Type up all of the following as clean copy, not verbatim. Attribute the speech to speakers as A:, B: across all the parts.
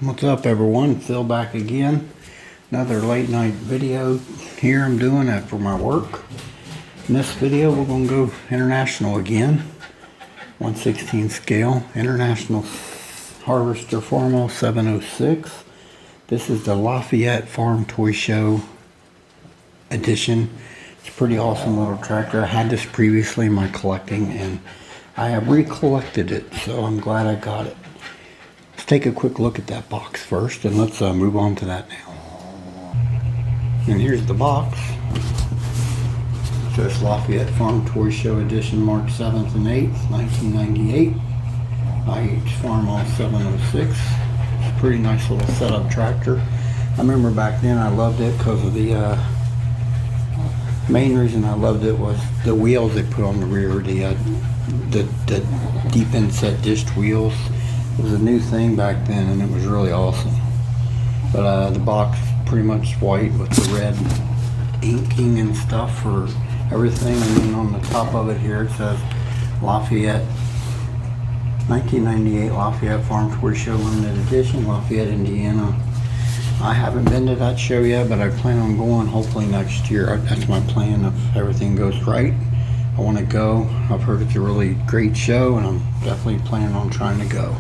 A: What's up everyone, Phil back again. Another late night video here I'm doing after my work. In this video we're going to go international again. 1/16 scale, International Harvester Farmall 706. This is the Lafayette Farm Toy Show edition. It's a pretty awesome little tractor. I had this previously in my collecting and I have recollected it, so I'm glad I got it. Let's take a quick look at that box first and let's move on to that now. And here's the box. It says Lafayette Farm Toy Show Edition, March 7th and 8th, 1998. IH Farmall 706. It's a pretty nice little setup tractor. I remember back then I loved it because of the main reason I loved it was the wheels they put on the rear, the deep inset dished wheels. It was a new thing back then and it was really awesome. But the box pretty much white with the red inking and stuff for everything, and then on the top of it here it says Lafayette 1998 Lafayette Farm Toy Show Limited Edition, Lafayette, Indiana. I haven't been to that show yet, but I plan on going hopefully next year. That's my plan if everything goes right. I want to go. I've heard it's a really great show and I'm definitely planning on trying to go.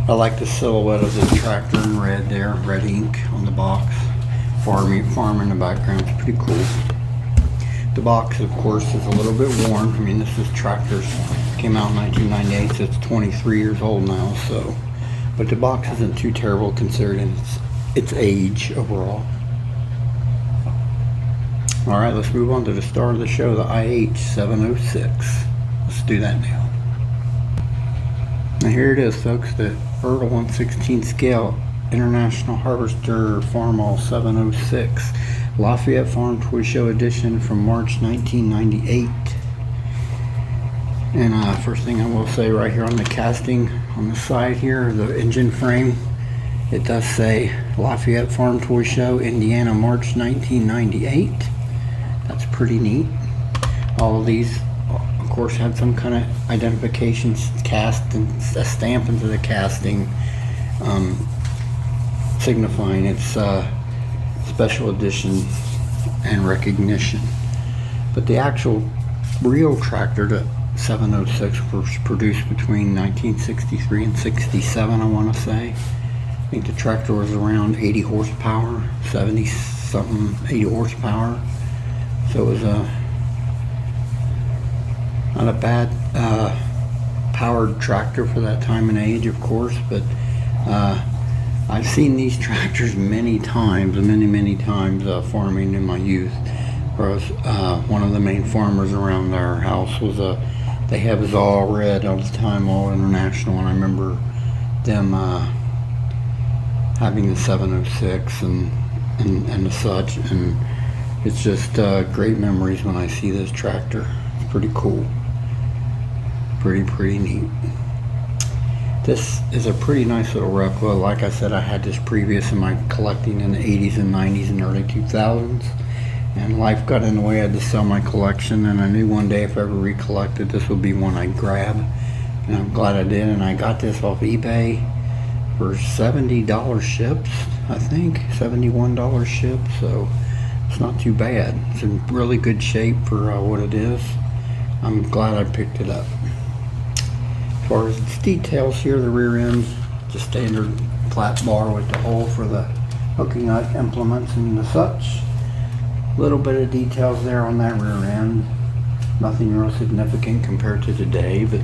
A: I like the silhouette of this tractor in red there, red ink on the box. Farm in the background, it's pretty cool. The box, of course, is a little bit worn. I mean, this is tractors, came out in 1998, so it's 23 years old now, so. But the box isn't too terrible considering its age overall. Alright, let's move on to the star of the show, the IH 706. Let's do that now. Now here it is, folks, the Ertl 1/16 scale International Harvester Farmall 706 Lafayette Farm Toy Show Edition from March 1998. And first thing I will say right here on the casting on the side here, the engine frame, it does say Lafayette Farm Toy Show, Indiana, March 1998. That's pretty neat. All of these of course had some kind of identification cast and a stamp into the casting, signifying its special edition and recognition. But the actual real tractor, the 706, was produced between 1963 and 67, I want to say. I think the tractor was around 80 horsepower, 70 something, 80 horsepower. So it was not a bad powered tractor for that time and age, of course, but I've seen these tractors many times, farming in my youth. Whereas one of the main farmers around our house was they have us all red all the time, all international, and I remember them having the 706 and the such, and it's just great memories when I see this tractor. It's pretty cool. Pretty neat. This is a pretty nice little replica. Like I said, I had this previous in my collecting in the 80s and 90s and early 2000s, and life got in the way. I had to sell my collection, and I knew one day if I ever recollected, this would be one I'd grab, and I'm glad I did. And I got this off eBay for $70 shipped, I think $71 shipped, so it's not too bad. It's in really good shape for what it is. I'm glad I picked it up. As far as its details here, the rear end, just standard flat bar with the hole for the hooking up implements and the such. Little bit of details there on that rear end. Nothing real significant compared to today, but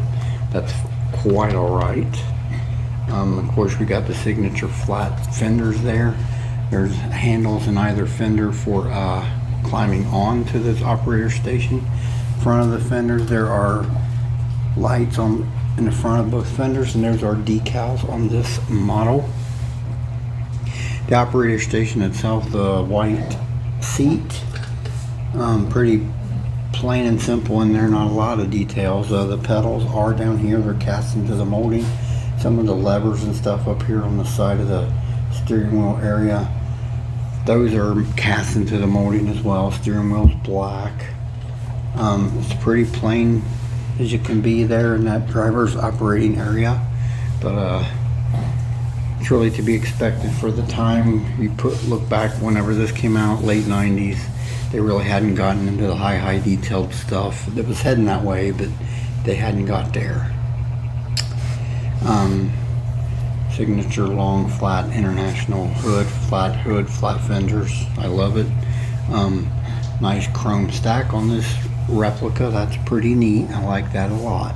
A: that's quite alright. Of course, we got the signature flat fenders there. There's handles in either fender for climbing on to this operator station. Front of the fenders, there are lights in the front of both fenders, and there's our decals on this model. The operator station itself, the white seat, pretty plain and simple in there, not a lot of details. The pedals are down here, they're cast into the molding. Some of the levers and stuff up here on the side of the steering wheel area, those are cast into the molding as well. Steering wheel's black. It's pretty plain as you can be there in that driver's operating area, but It's really to be expected for the time. You look back whenever this came out, late 90s, they really hadn't gotten into the high detailed stuff. It was heading that way, but they hadn't got there. Signature long flat international hood, flat fenders. I love it. Nice chrome stack on this replica. That's pretty neat. I like that a lot.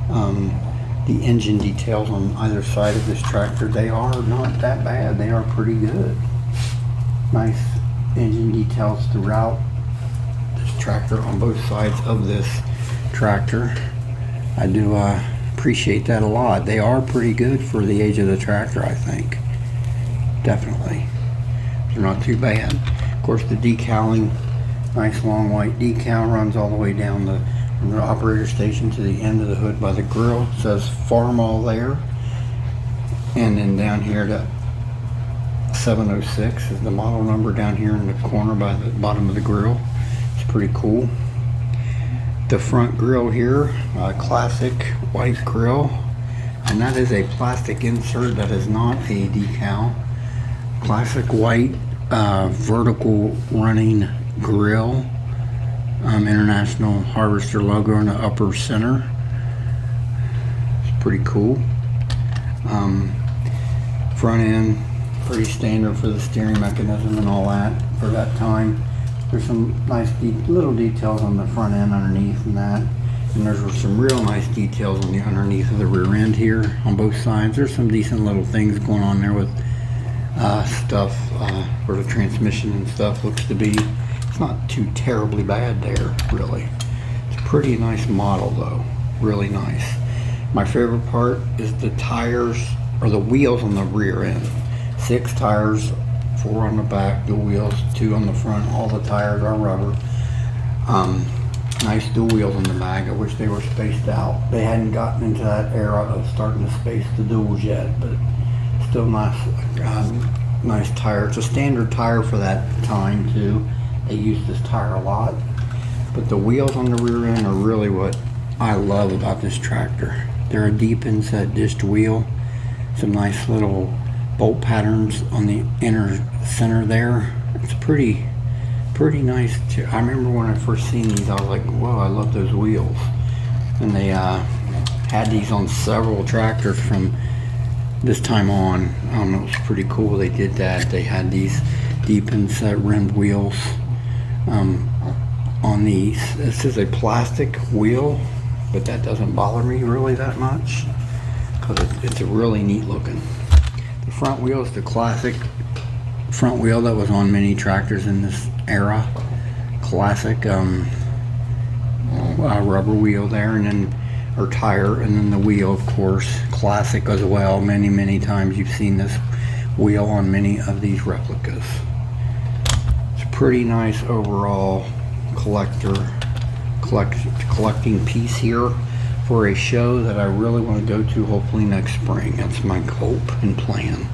A: The engine details on either side of this tractor, they are not that bad. They are pretty good. Nice engine details throughout this tractor on both sides of this tractor. I do appreciate that a lot. They are pretty good for the age of the tractor, I think. Definitely. They're not too bad. Of course, the decaling, nice long white decal, runs all the way down from the operator station to the end of the hood by the grill. It says Farmall there. And then down here to 706 is the model number down here in the corner by the bottom of the grill. It's pretty cool. The front grill here, classic white grill, and that is a plastic insert, that is not a decal. Classic white vertical running grill, International Harvester logo in the upper center. It's pretty cool. Front end, pretty standard for the steering mechanism and all that for that time. There's some nice little details on the front end underneath and that. And there's some real nice details on the underneath of the rear end here on both sides. There's some decent little things going on there with stuff where the transmission and stuff looks to be. It's not too terribly bad there, really. It's a pretty nice model though, really nice. My favorite part is the tires, or the wheels on the rear end. 6 tires, 4 on the back, the wheels, 2 on the front. All the tires are rubber. Nice dual wheels on the back. I wish they were spaced out. They hadn't gotten into that era of starting to space the duals yet, but still nice. Nice tire. It's a standard tire for that time too. They use this tire a lot. But the wheels on the rear end are really what I love about this tractor. They're a deep inset dished wheel. Some nice little bolt patterns on the inner center there. It's pretty nice too. I remember when I first seen these, I was like, whoa, I love those wheels. And they had these on several tractors from this time on. It was pretty cool they did that. They had these deep inset rimmed wheels on these. This is a plastic wheel, but that doesn't bother me really that much because it's a really neat looking. The front wheel is the classic front wheel that was on many tractors in this era. Classic rubber wheel there, and then or tire, and then the wheel, of course, classic as well. Many times you've seen this wheel on many of these replicas. It's a pretty nice overall collecting piece here for a show that I really want to go to, hopefully next spring. That's my hope and plan.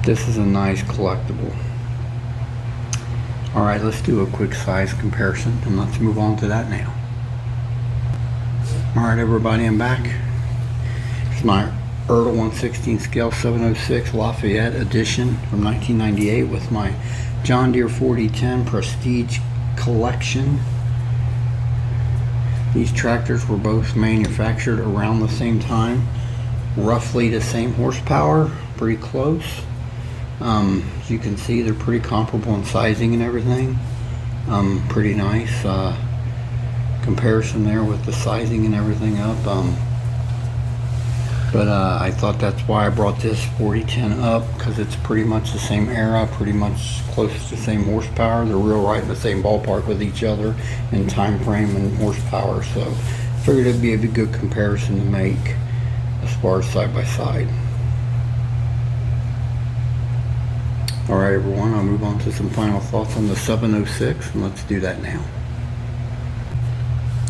A: This is a nice collectible. Alright, let's do a quick size comparison and let's move on to that now. Alright everybody, I'm back. It's my Ertl 1/16 scale 706 Lafayette edition from 1998 with my John Deere 4010 Prestige collection. These tractors were both manufactured around the same time, roughly the same horsepower, pretty close. As you can see, they're pretty comparable in sizing and everything. Pretty nice comparison there with the sizing and everything up. But I thought that's why I brought this 4010 up, because it's pretty much the same era, pretty much close to the same horsepower. They're real right in the same ballpark with each other in time frame and horsepower. So I figured it'd be a good comparison to make as far as side by side. Alright everyone, I'll move on to some final thoughts on the 706, and let's do that now.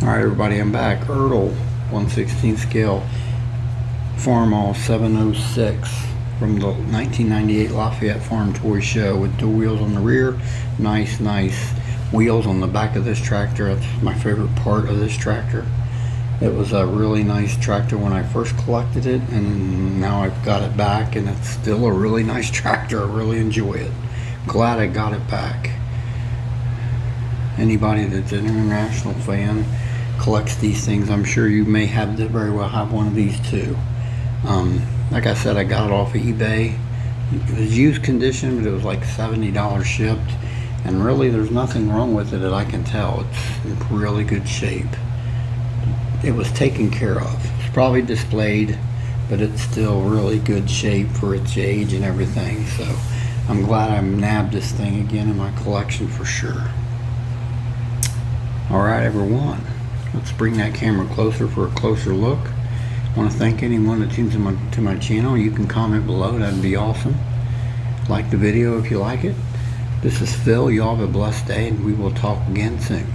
A: Alright everybody, I'm back. Ertl 1/16 scale Farmall 706 from the 1998 Lafayette Farm Toy Show with dual wheels on the rear. Nice wheels on the back of this tractor. That's my favorite part of this tractor. It was a really nice tractor when I first collected it, and now I've got it back, and it's still a really nice tractor. I really enjoy it. Glad I got it back. Anybody that's an international fan collects these things. I'm sure you may have very well have one of these too. Like I said, I got it off of eBay. It was used condition, but it was like $70 shipped, and really there's nothing wrong with it that I can tell. It's in really good shape. It was taken care of. It's probably displayed, but it's still really good shape for its age and everything. So I'm glad I nabbed this thing again in my collection for sure. Alright everyone, let's bring that camera closer for a closer look. I want to thank anyone that tunes into my channel. You can comment below, that'd be awesome. Like the video if you like it. This is Phil. You all have a blessed day, and we will talk again soon.